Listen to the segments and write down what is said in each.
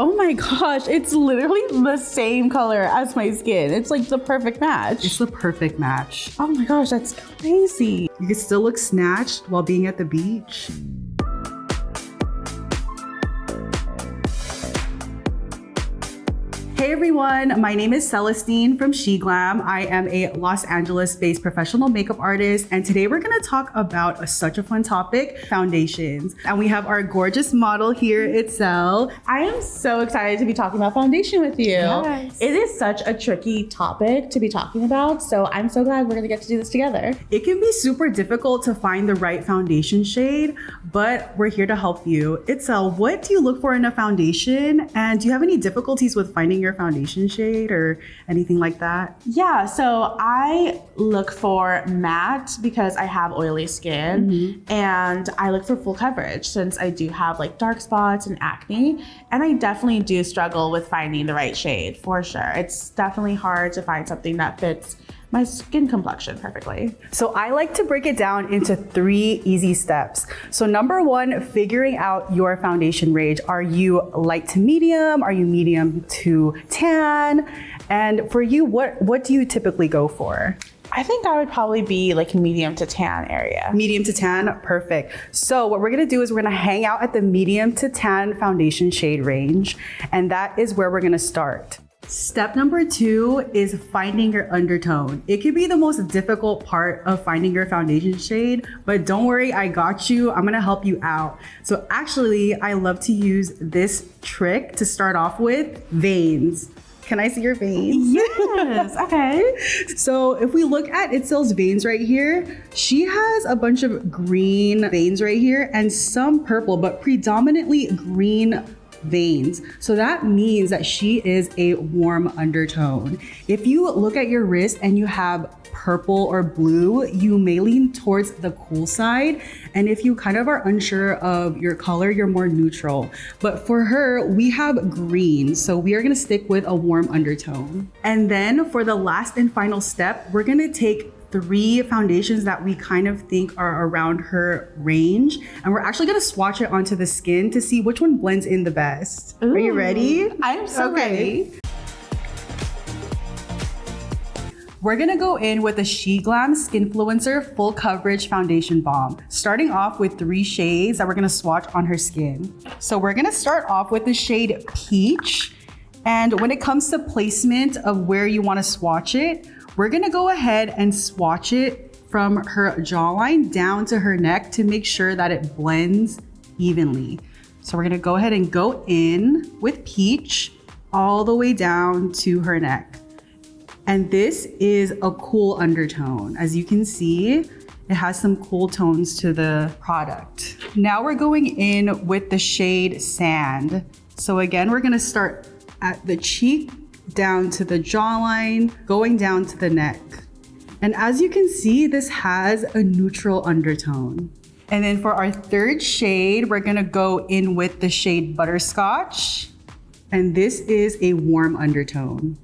Oh my gosh, it's literally the same color as my skin. It's like the perfect match. It's the perfect match. Oh my gosh, that's crazy. You can still look snatched while being at the beach. Hey everyone, my name is Celestine from SHEGLAM. I am a Los Angeles-based professional makeup artist, and today we're gonna talk about such a fun topic, foundations. And we have our gorgeous model here, Itzel. I am so excited to be talking about foundation with you. Yes. It is such a tricky topic to be talking about, so I'm so glad we're gonna get to do this together. It can be super difficult to find the right foundation shade, but we're here to help you. Itzel, what do you look for in a foundation? And do you have any difficulties with finding your foundation shade or anything like that? Yeah, so I look for matte because I have oily skin, and I look for full coverage since I do have like dark spots and acne, and I definitely do struggle with finding the right shade for sure. It's definitely hard to find something that fits my skin complexion perfectly. So I like to break it down into 3 easy steps. So number 1, figuring out your foundation range. Are you light to medium? Are you medium to tan? And for you, what do you typically go for? I think I would probably be like medium to tan area. Medium to tan, perfect. So what we're gonna do is we're gonna hang out at the medium to tan foundation shade range, and that is where we're gonna start. Step number 2 is finding your undertone. It can be the most difficult part of finding your foundation shade, but don't worry, I got you. I'm gonna help you out. So actually, I love to use this trick to start off with, veins. Can I see your veins? Yes, okay. So if we look at Itzel's veins right here, she has a bunch of green veins right here and some purple, but predominantly green veins. So that means that she is a warm undertone. If you look at your wrist and you have purple or blue, you may lean towards the cool side. And if you kind of are unsure of your color, you're more neutral. But for her, we have green. So we are gonna stick with a warm undertone. And then for the last and final step, we're gonna take 3 foundations that we kind of think are around her range. And we're actually gonna swatch it onto the skin to see which one blends in the best. Ooh, are you ready? I'm so ready. We're gonna go in with the SHEGLAM Skinfluencer Full Coverage Foundation Balm, starting off with 3 shades that we're gonna swatch on her skin. So we're gonna start off with the shade Peach. And when it comes to placement of where you wanna swatch it, we're gonna go ahead and swatch it from her jawline down to her neck to make sure that it blends evenly. So we're gonna go ahead and go in with Peach all the way down to her neck. And this is a cool undertone. As you can see, it has some cool tones to the product. Now we're going in with the shade Sand. So again, we're gonna start at the cheek, down to the jawline, going down to the neck. And as you can see, this has a neutral undertone. And then for our 3rd shade, we're gonna go in with the shade Butterscotch. And this is a warm undertone.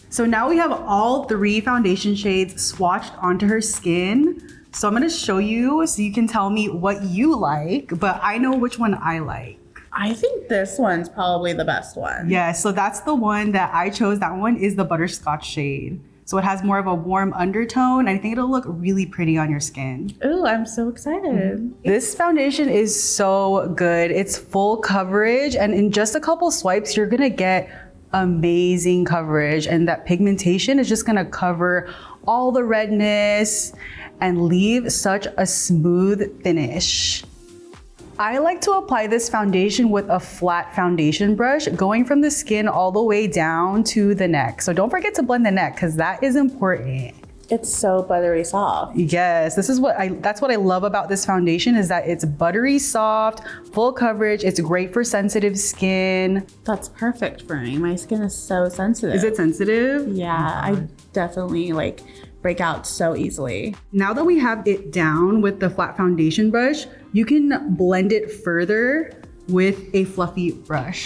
So now we have all 3 foundation shades swatched onto her skin. So I'm gonna show you so you can tell me what you like, but I know which one I like. I think this one's probably the best one. Yeah, so that's the one that I chose. That one is the Butterscotch shade. So it has more of a warm undertone. I think it'll look really pretty on your skin. Ooh, I'm so excited. This foundation is so good. It's full coverage, and in just a couple swipes, you're gonna get amazing coverage, and that pigmentation is just gonna cover all the redness and leave such a smooth finish. I like to apply this foundation with a flat foundation brush, going from the skin all the way down to the neck. So don't forget to blend the neck because that is important. It's so buttery soft. Yes, that's what I love about this foundation is that it's buttery soft, full coverage. It's great for sensitive skin. That's perfect for me. My skin is so sensitive. Is it sensitive? Yeah, I definitely break out so easily. Now that we have it down with the flat foundation brush, you can blend it further with a fluffy brush.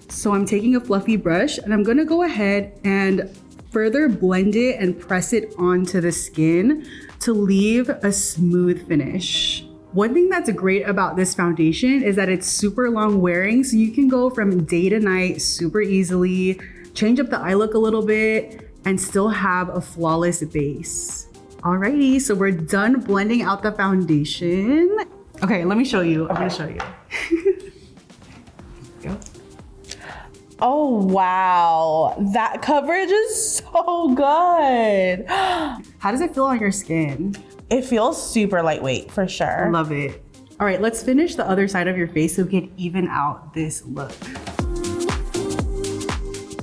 So I'm taking a fluffy brush and I'm gonna go ahead and further blend it and press it onto the skin to leave a smooth finish. One thing that's great about this foundation is that it's super long wearing, so you can go from day to night super easily, change up the eye look a little bit, and still have a flawless base. Alrighty, so we're done blending out the foundation. Okay, let me show you. I'm gonna show you. Go. Oh, wow. That coverage is so good. How does it feel on your skin? It feels super lightweight for sure. I love it. All right, let's finish the other side of your face so we can even out this look.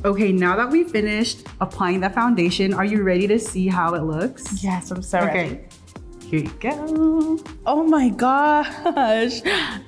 Okay, now that we finished applying the foundation, are you ready to see how it looks? Yes, I'm so ready. Okay, here you go. Oh my gosh.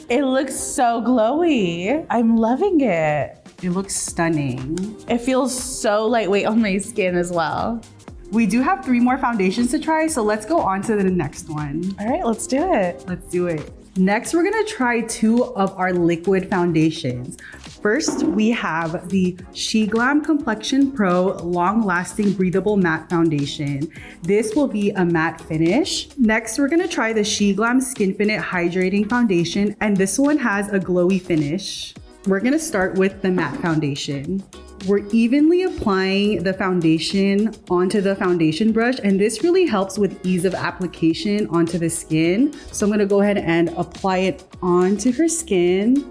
It looks so glowy. I'm loving it. It looks stunning. It feels so lightweight on my skin as well. We do have 3 more foundations to try, so let's go on to the next one. All right, let's do it. Let's do it. Next, we're gonna try 2 of our liquid foundations. First, we have the SHEGLAM Complexion Pro Long Lasting Breathable Matte Foundation. This will be a matte finish. Next, we're gonna try the SHEGLAM Skinfinite Hydrating Foundation, and this one has a glowy finish. We're gonna start with the matte foundation. We're evenly applying the foundation onto the foundation brush, and this really helps with ease of application onto the skin. So I'm gonna go ahead and apply it onto her skin.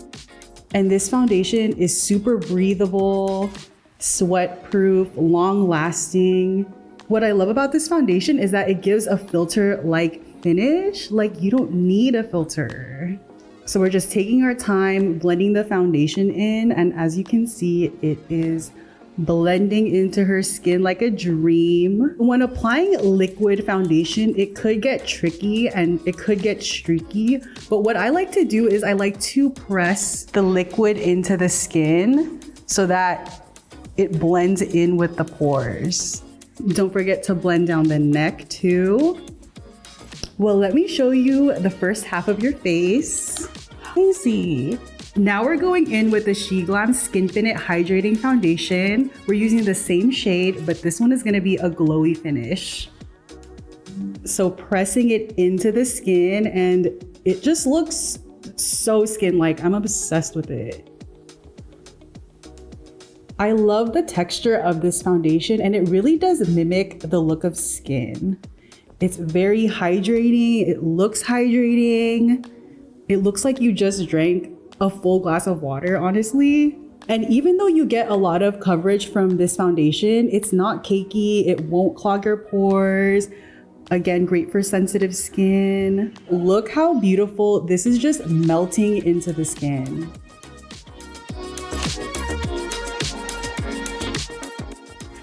And this foundation is super breathable, sweat-proof, long-lasting. What I love about this foundation is that it gives a filter-like finish. Like, you don't need a filter. So we're just taking our time, blending the foundation in, and as you can see, it is blending into her skin like a dream. When applying liquid foundation, it could get tricky and it could get streaky, but what I like to do is I like to press the liquid into the skin so that it blends in with the pores. Don't forget to blend down the neck too. Well, let me show you the first half of your face. Easy. Now we're going in with the SHEGLAM Skinfinite Hydrating Foundation. We're using the same shade, but this one is gonna be a glowy finish. So pressing it into the skin, and it just looks so skin-like. I'm obsessed with it. I love the texture of this foundation, and it really does mimic the look of skin. It's very hydrating. It looks hydrating. It looks like you just drank a full glass of water, honestly. And even though you get a lot of coverage from this foundation, it's not cakey. It won't clog your pores. Again, great for sensitive skin. Look how beautiful. This is just melting into the skin.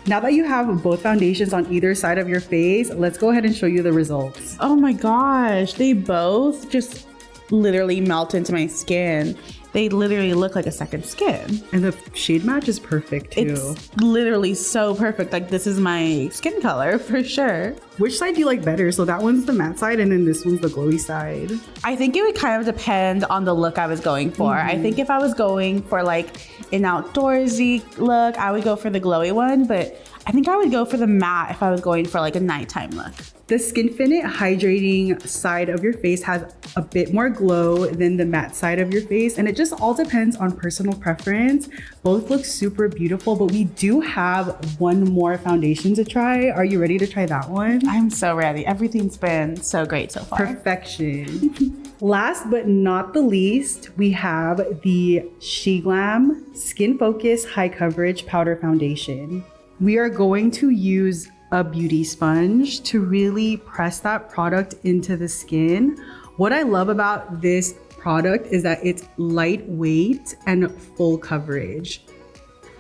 Now that you have both foundations on either side of your face, let's go ahead and show you the results. Oh my gosh, they both just literally melt into my skin. They literally look like a second skin. And the shade match is perfect too. It's literally so perfect. Like, this is my skin color for sure. Which side do you like better? So that one's the matte side and then this one's the glowy side. I think it would kind of depend on the look I was going for. I think if I was going for like an outdoorsy look, I would go for the glowy one, but I think I would go for the matte if I was going for like a nighttime look. The Skinfinite hydrating side of your face has a bit more glow than the matte side of your face, and it just all depends on personal preference. Both look super beautiful, but we do have one more foundation to try. Are you ready to try that one? I'm so ready. Everything's been so great so far. Perfection. Last but not the least, we have the SHEGLAM Skin Focus High Coverage Powder Foundation. We are going to use a beauty sponge to really press that product into the skin. What I love about this product is that it's lightweight and full coverage.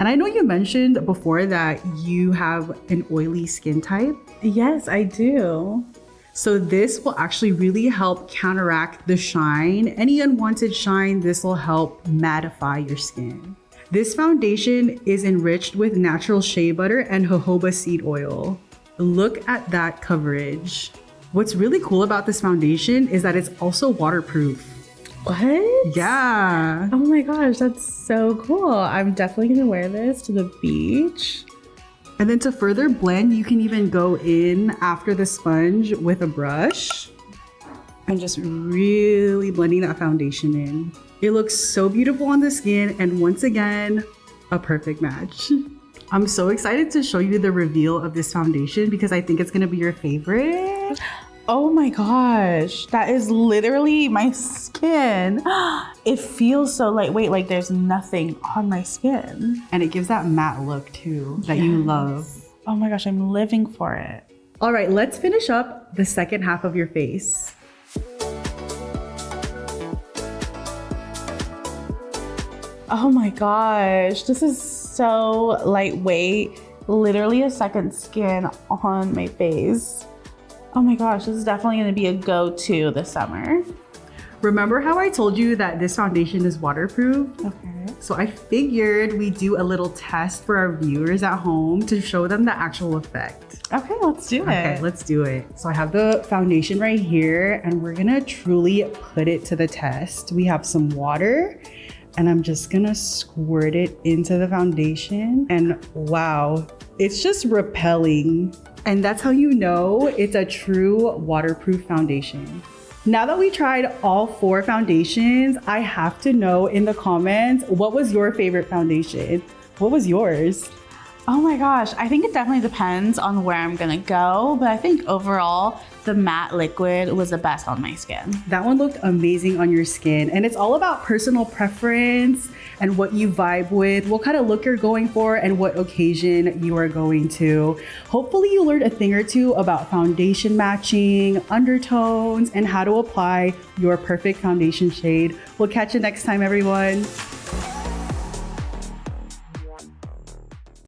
And I know you mentioned before that you have an oily skin type. Yes, I do. So this will actually really help counteract the shine. Any unwanted shine, this will help mattify your skin. This foundation is enriched with natural shea butter and jojoba seed oil. Look at that coverage. What's really cool about this foundation is that it's also waterproof. What? Yeah. Oh my gosh, that's so cool. I'm definitely gonna wear this to the beach. And then to further blend, you can even go in after the sponge with a brush. I'm just really blending that foundation in. It looks so beautiful on the skin, and once again, a perfect match. I'm so excited to show you the reveal of this foundation because I think it's gonna be your favorite. Oh my gosh, that is literally my skin. It feels so lightweight, like there's nothing on my skin. And it gives that matte look too that you love. Oh my gosh, I'm living for it. All right, let's finish up the second half of your face. Oh my gosh, this is so lightweight. Literally a second skin on my face. Oh my gosh, this is definitely gonna be a go-to this summer. Remember how I told you that this foundation is waterproof? Okay. So I figured we do a little test for our viewers at home to show them the actual effect. Okay, let's do it. Okay, let's do it. So I have the foundation right here and we're gonna truly put it to the test. We have some water and I'm just gonna squirt it into the foundation and wow, it's just repelling. And that's how you know it's a true waterproof foundation. Now that we tried all 4 foundations, I have to know in the comments, what was your favorite foundation? What was yours? Oh my gosh, I think it definitely depends on where I'm gonna go, but I think overall, the matte liquid was the best on my skin. That one looked amazing on your skin, and it's all about personal preference and what you vibe with, what kind of look you're going for, and what occasion you are going to. Hopefully you learned a thing or two about foundation matching, undertones, and how to apply your perfect foundation shade. We'll catch you next time, everyone.